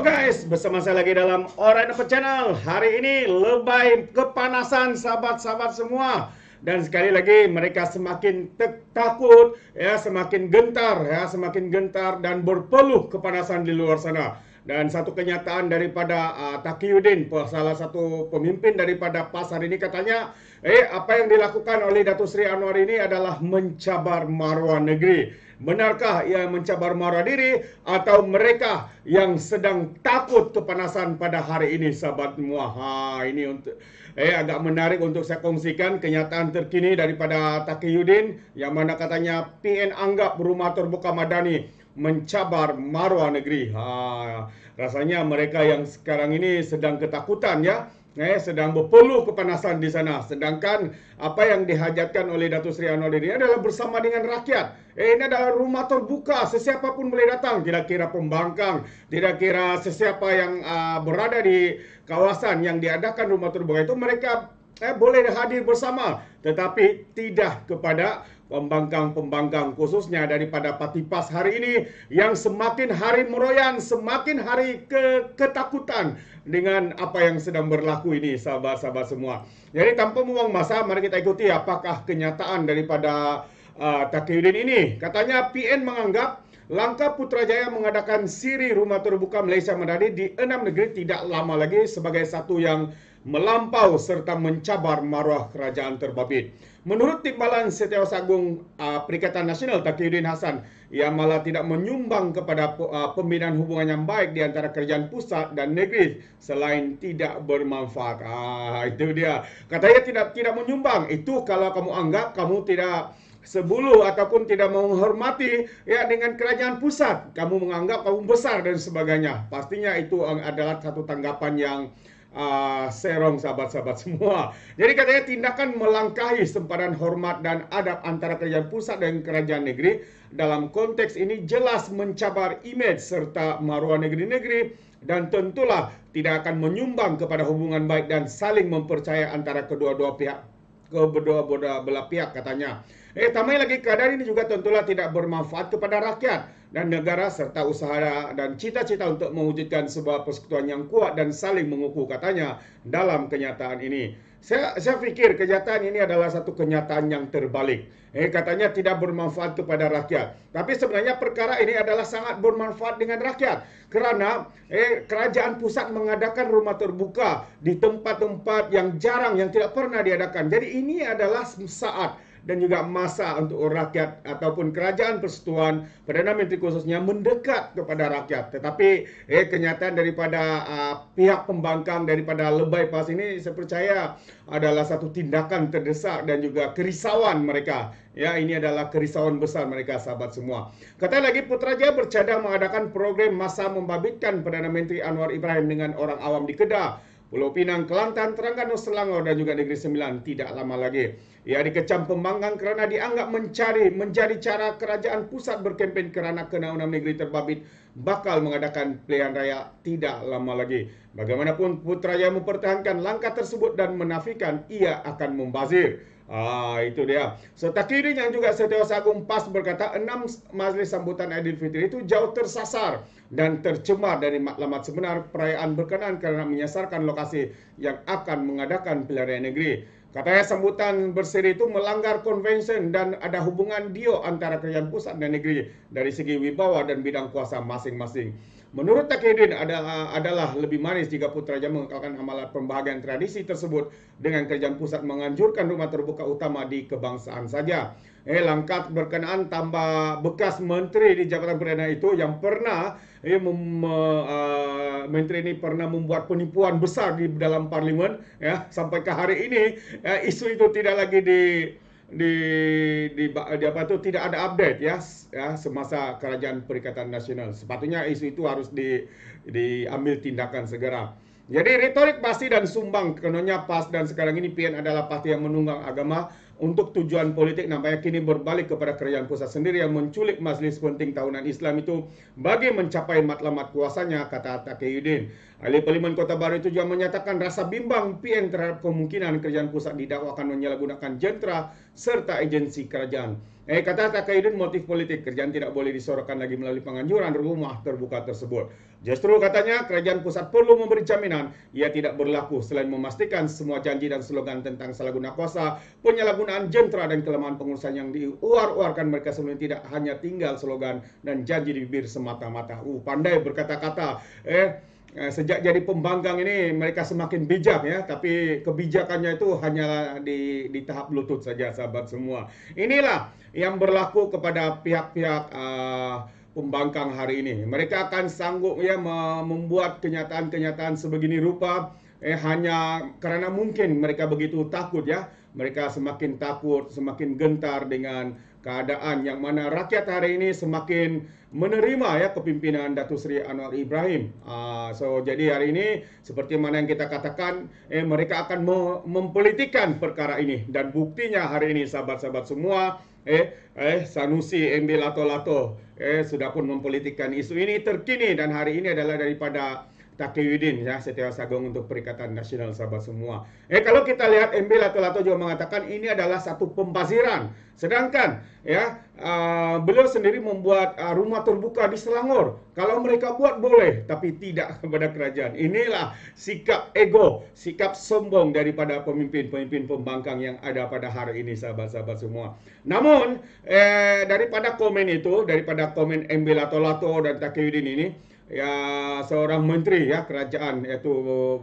Guys, bersama saya lagi dalam Alright Dapat Channel. Hari ini lebay kepanasan sahabat-sahabat semua. Dan sekali lagi mereka semakin takut, ya, semakin gentar dan berpeluh kepanasan di luar sana. Dan satu kenyataan daripada Taqiyuddin, salah satu pemimpin daripada PAS hari ini katanya, apa yang dilakukan oleh Datuk Seri Anwar ini adalah mencabar maruah negeri. Benarkah ia mencabar maruah diri atau mereka yang sedang takut kepanasan pada hari ini, sahabat semua? Ini untuk agak menarik untuk saya kongsikan kenyataan terkini daripada Taqiyuddin yang mana katanya PN anggap rumah terbuka Madani mencabar maruah negeri. Rasanya mereka yang sekarang ini sedang ketakutan, ya. Sedang berpeluh kepanasan di sana. Sedangkan apa yang dihajatkan oleh Datuk Seri Anwar ini adalah bersama dengan rakyat. Ini adalah rumah terbuka, sesiapa pun boleh datang. Tidak kira pembangkang, tidak kira sesiapa yang berada di kawasan yang diadakan rumah terbuka itu, mereka boleh hadir bersama. Tetapi tidak kepada pembangkang-pembangkang, khususnya daripada Parti PAS hari ini yang semakin hari meroyan, semakin hari ketakutan dengan apa yang sedang berlaku ini, sahabat-sahabat semua. Jadi tanpa membuang masa, mari kita ikuti apakah kenyataan daripada Taqiyuddin ini. Katanya PN menganggap langkah Putrajaya mengadakan siri rumah terbuka Malaysia Madani di 6 negeri tidak lama lagi sebagai satu yang melampau serta mencabar maruah kerajaan terbabit. Menurut Timbalan Setiausaha Agung Perikatan Nasional Taqiyuddin Hasan, ia malah tidak menyumbang kepada pembinaan hubungan yang baik di antara kerajaan pusat dan negeri selain tidak bermanfaat. Itu dia. Katanya tidak menyumbang. Itu kalau kamu anggap kamu tidak sebuluh ataupun tidak menghormati, ya, dengan kerajaan pusat, kamu menganggap kamu besar dan sebagainya. Pastinya itu adalah satu tanggapan yang serong, sahabat-sahabat semua. Jadi katanya tindakan melangkahi sempadan hormat dan adab antara kerajaan pusat dan kerajaan negeri dalam konteks ini jelas mencabar imej serta maruah negeri-negeri dan tentulah tidak akan menyumbang kepada hubungan baik dan saling mempercayai antara kedua belah pihak, katanya. Tambah lagi, keadaan ini juga tentulah tidak bermanfaat kepada rakyat dan negara serta usaha dan cita-cita untuk mewujudkan sebuah persekutuan yang kuat dan saling mengukuh, katanya dalam kenyataan ini. Saya fikir kenyataan ini adalah satu kenyataan yang terbalik. Katanya tidak bermanfaat kepada rakyat. Tapi sebenarnya perkara ini adalah sangat bermanfaat dengan rakyat. Kerana kerajaan pusat mengadakan rumah terbuka di tempat-tempat yang jarang, yang tidak pernah diadakan. Jadi ini adalah saat dan juga masa untuk rakyat ataupun kerajaan persekutuan, Perdana Menteri khususnya, mendekat kepada rakyat. Tetapi kenyataan daripada pihak pembangkang daripada lebay PAS ini, saya percaya adalah satu tindakan terdesak dan juga kerisauan mereka. Ya, ini adalah kerisauan besar mereka, sahabat semua. Kata lagi, Putrajaya bercadang mengadakan program masa membabitkan Perdana Menteri Anwar Ibrahim dengan orang awam di Kedah, Pulau Pinang, Kelantan, Terengganu, Selangor dan juga Negeri Sembilan tidak lama lagi. Ia dikecam pembangkang kerana dianggap menjadi cara kerajaan pusat berkempen kerana ke-6 negeri terbabit bakal mengadakan pilihan raya tidak lama lagi. Bagaimanapun, Putrajaya mempertahankan langkah tersebut dan menafikan ia akan membazir. Itu dia. Taqiyuddin yang juga Setiausaha Agung PAS berkata 6 majlis sambutan Aidilfitri itu jauh tersasar dan tercemar dari maklumat sebenar perayaan berkenaan kerana menyasarkan lokasi yang akan mengadakan pilihan raya negeri. Katanya sambutan berseri itu melanggar konvensi dan ada hubungan dio antara kerajaan pusat dan negeri dari segi wibawa dan bidang kuasa masing-masing. Menurut Taqiyuddin adalah lebih manis jika Putrajaya mengekalkan amalan pembahagian tradisi tersebut dengan kerajaan pusat menganjurkan rumah terbuka utama di kebangsaan saja. Langkah berkenaan tambah bekas menteri di Jabatan Perdana itu yang pernah menteri ini pernah membuat penipuan besar di dalam parlimen, ya, sampai ke hari ini isu itu tidak lagi tidak ada update, ya, semasa Kerajaan Perikatan Nasional. Sepatutnya isu itu harus diambil tindakan segera. Jadi retorik pasti dan sumbang kononnya PAS dan sekarang ini PN adalah parti yang menunggang agama untuk tujuan politik nampaknya kini berbalik kepada kerajaan pusat sendiri yang menculik Majlis Penting Tahunan Islam itu bagi mencapai matlamat kuasanya, kata Taqiyuddin. Ahli Parlimen Kota Baru itu juga menyatakan rasa bimbang PN terhadap kemungkinan kerajaan pusat didakwakan menyalahgunakan jentera serta agensi kerajaan. Kata Taqiyuddin, motif politik kerajaan tidak boleh disorotkan lagi melalui penganjuran rumah terbuka tersebut. Justru katanya kerajaan pusat perlu memberi jaminan ia tidak berlaku selain memastikan semua janji dan slogan tentang salah guna kuasa, penyalahgunaan jentera dan kelemahan pengurusan yang diuar-uarkan mereka sebelumnya tidak hanya tinggal slogan dan janji di bibir semata-mata. Pandai berkata-kata. Sejak jadi pembangkang ini mereka semakin bijak ya, tapi kebijakannya itu hanyalah di tahap lutut saja, sahabat semua. Inilah yang berlaku kepada pihak-pihak pembangkang hari ini. Mereka akan sanggup ya membuat kenyataan-kenyataan sebegini rupa hanya karena mungkin mereka begitu takut ya. Mereka semakin takut, semakin gentar dengan keadaan yang mana rakyat hari ini semakin menerima ya kepimpinan Datuk Seri Anwar Ibrahim. Jadi hari ini seperti mana yang kita katakan, mereka akan mempolitikkan perkara ini, dan buktinya hari ini sahabat-sahabat semua, Sanusi MB Lato-Lato sudah pun mempolitikkan isu ini terkini, dan hari ini adalah daripada Taqiyuddin ya, Setiausaha Agung untuk Perikatan Nasional, sahabat semua. Kalau kita lihat MB Lato-Lato juga mengatakan ini adalah satu pembaziran. Sedangkan ya beliau sendiri membuat rumah terbuka di Selangor. Kalau mereka buat boleh, tapi tidak kepada kerajaan. Inilah sikap ego, sikap sombong daripada pemimpin-pemimpin pembangkang yang ada pada hari ini, sahabat-sahabat semua. Namun daripada komen itu, daripada komen MB Lato-Lato dan Taqiyuddin ini, ya seorang menteri ya kerajaan, yaitu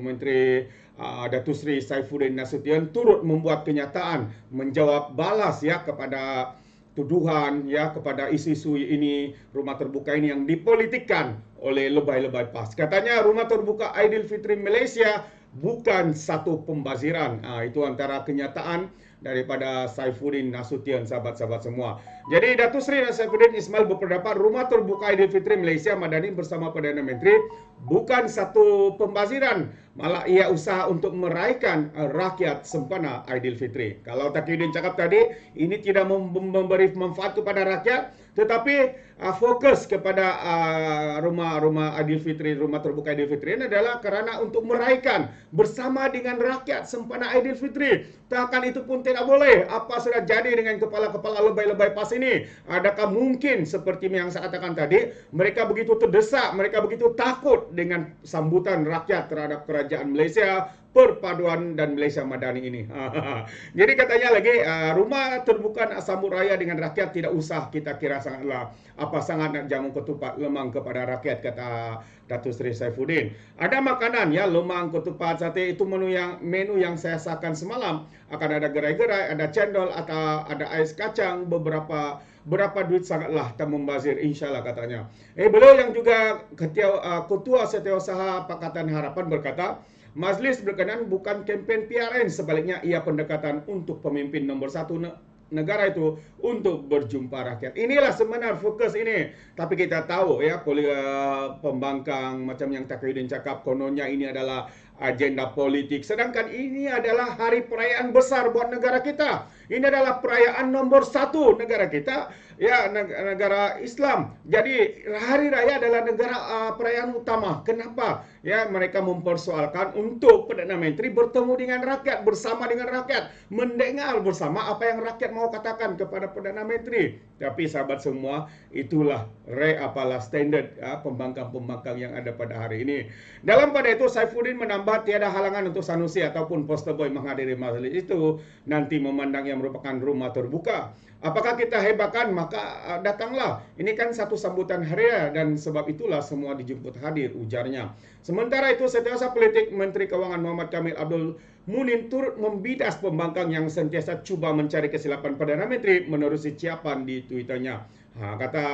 Menteri Datuk Seri Saifuddin Nasution turut membuat kenyataan menjawab balas ya kepada tuduhan ya kepada isu-isu ini, rumah terbuka ini yang dipolitikkan oleh lebay-lebay PAS. Katanya rumah terbuka Aidilfitri Malaysia bukan satu pembaziran. Itu antara kenyataan daripada Saifuddin Nasution, sahabat-sahabat semua. Jadi Datuk Seri Saifuddin Ismail berpendapat rumah terbuka Aidilfitri Malaysia Madani bersama Perdana Menteri bukan satu pembaziran, malah ia usaha untuk meraihkan rakyat sempena Aidilfitri. Kalau Taqiyuddin cakap tadi, ini tidak memberi manfaat kepada rakyat, tetapi fokus kepada rumah Aidilfitri, rumah terbuka Aidilfitri ini adalah kerana untuk meraihkan bersama dengan rakyat sempena Aidilfitri. Takkan itu pun tidak boleh. Apa sudah jadi dengan kepala-kepala lebay-lebay PAS ini? Adakah mungkin seperti yang saya katakan tadi, mereka begitu terdesak, mereka begitu takut dengan sambutan rakyat terhadap kerajaan Malaysia Perpaduan dan Malaysia Madani ini. Jadi katanya lagi rumah terbuka nak sambut raya dengan rakyat tidak usah kita kira sangatlah sangat nak jamu ketupat lemang kepada rakyat, kata Datuk Seri Saifuddin. Ada makanan ya, lemang, ketupat, sate, itu menu yang saya sahkan semalam. Akan ada gerai-gerai, ada cendol, atau ada ais kacang, berapa duit sangatlah tak membazir, insyaAllah, katanya. Beliau yang juga Ketua Setiausaha Pakatan Harapan berkata, Majlis berkenan bukan kempen PRN, sebaliknya ia pendekatan untuk pemimpin nombor satu negara itu untuk berjumpa rakyat. Inilah sebenarnya fokus ini. Tapi kita tahu ya, pembangkang macam yang Taqiyuddin cakap, kononnya ini adalah agenda politik. Sedangkan ini adalah hari perayaan besar buat negara kita. Ini adalah perayaan nomor satu negara kita, ya, negara Islam. Jadi hari raya adalah perayaan utama. Kenapa? Ya, mereka mempersoalkan untuk Perdana Menteri bertemu dengan rakyat, bersama dengan rakyat, mendengar bersama apa yang rakyat mau katakan kepada Perdana Menteri. Tapi sahabat semua, itulah standard pembangkang-pembangkang yang ada pada hari ini. Dalam pada itu Saifuddin menambah tiada halangan untuk Sanusi ataupun poster boy menghadiri majlis itu nanti memandang yang merupakan rumah terbuka. Apakah kita hebatkan? Maka datanglah. Ini kan satu sambutan hari raya dan sebab itulah semua dijemput hadir, ujarnya. Sementara itu Setiausaha Politik Menteri Keuangan Muhammad Kamil Abdul Munin turut membidas pembangkang yang sentiasa cuba mencari kesilapan Perdana Menteri menerusi ciapan di Twitternya.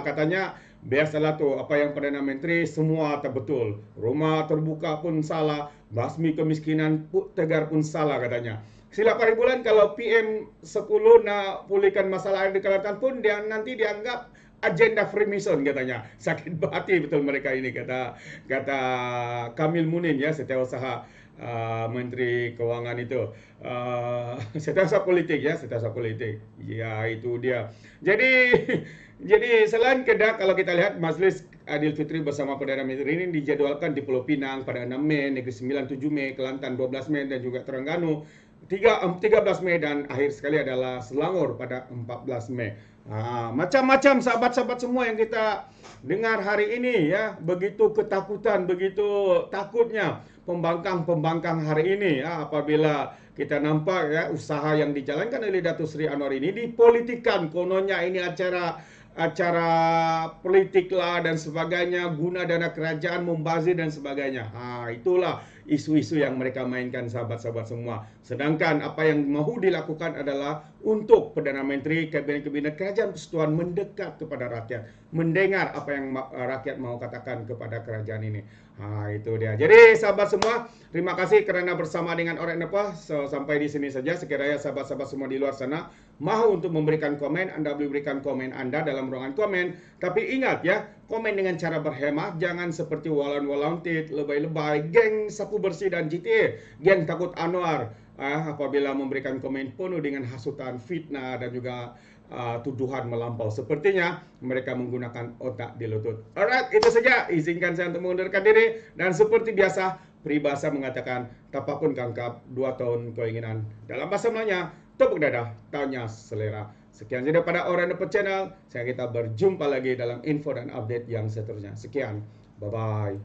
Katanya biasalah tuh apa yang Perdana Menteri semua tak betul. Rumah terbuka pun salah, basmi kemiskinan tegar pun salah, katanya. Silap hari bulan kalau PM10 nak pulihkan masalah air di Kelantan pun dia nanti dianggap agenda Freemason, katanya. Sakit hati betul mereka ini, kata Kamil Munin ya, Setiausaha Menteri Keuangan itu. Setiausaha politik ya, setiausaha politik. Ya, itu dia. Jadi jadi selain Kedah, kalau kita lihat Majlis Adil Fitri bersama Perdana Menteri ini dijadwalkan di Pulau Pinang pada 6 Mei, Negeri Sembilan 7 Mei, Kelantan 12 Mei, dan juga Terengganu 13 Mei, dan akhir sekali adalah Selangor pada 14 Mei. Macam-macam sahabat-sahabat semua yang kita dengar hari ini ya, begitu ketakutan, begitu takutnya pembangkang-pembangkang hari ini ya, apabila kita nampak ya usaha yang dijalankan oleh Datuk Seri Anwar ini dipolitikkan, kononnya ini acara politik lah dan sebagainya, guna dana kerajaan, membazir dan sebagainya. Itulah isu-isu yang mereka mainkan sahabat-sahabat semua. Sedangkan apa yang mahu dilakukan adalah untuk Perdana Menteri, Kabinet Kerajaan Persekutuan mendekat kepada rakyat, mendengar apa yang rakyat mau katakan kepada kerajaan ini. Itu dia. Jadi sahabat semua, terima kasih kerana bersama dengan Orang Nepah. Sampai di sini saja. Sekiranya sahabat-sahabat semua di luar sana mahu untuk memberikan komen, Anda boleh berikan komen Anda dalam ruangan komen. Tapi ingat ya, komen dengan cara berhemat, jangan seperti walan-walantit, lebay-lebay, geng sapu bersih dan GTA, geng takut Anwar. Apabila memberikan komen penuh dengan hasutan, fitnah dan juga tuduhan melampau. Sepertinya mereka menggunakan otak di lutut. Alright, itu saja. Izinkan saya untuk mengundurkan diri. Dan seperti biasa, peribahasa mengatakan, tapapun kangkap, 2 tahun keinginan. Dalam bahasa Melayunya, tepuk dadah, tanya selera. Sekian saja pada Orang Nepah Channel. Saya kita berjumpa lagi dalam info dan update yang seterusnya. Sekian. Bye-bye.